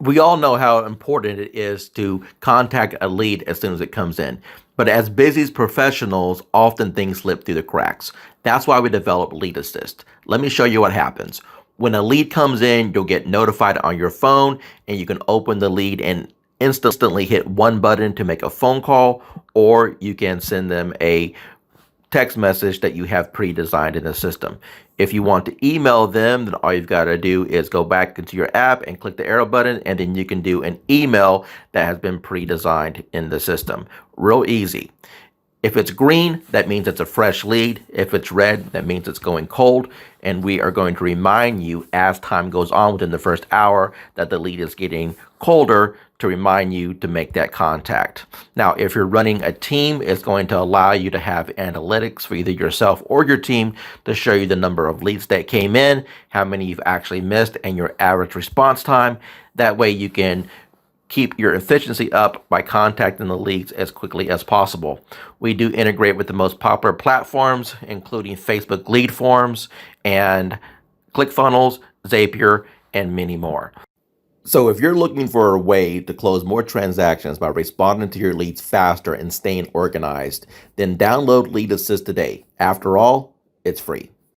We all know how important it is to contact a lead as soon as it comes in. But as busy as professionals, often things slip through the cracks. That's why we developed Lead Assist. Let me show you what happens. When a lead comes in, you'll get notified on your phone and you can open the lead and instantly hit one button to make a phone call, or you can send them a text message that you have pre-designed in the system. If you want to email them, then all you've got to do is go back into your app and click the arrow button, and then you can do an email that has been pre-designed in the system. Real easy. If it's green, that means it's a fresh lead. If it's red, that means it's going cold. And we are going to remind you as time goes on within the first hour that the lead is getting colder to remind you to make that contact. Now, if you're running a team, it's going to allow you to have analytics for either yourself or your team to show you the number of leads that came in, how many you've actually missed, and your average response time. That way you can keep your efficiency up by contacting the leads as quickly as possible. We do integrate with the most popular platforms, including Facebook Lead Forms and ClickFunnels, Zapier, and many more. So if you're looking for a way to close more transactions by responding to your leads faster and staying organized, then download Lead Assist today. After all, it's free.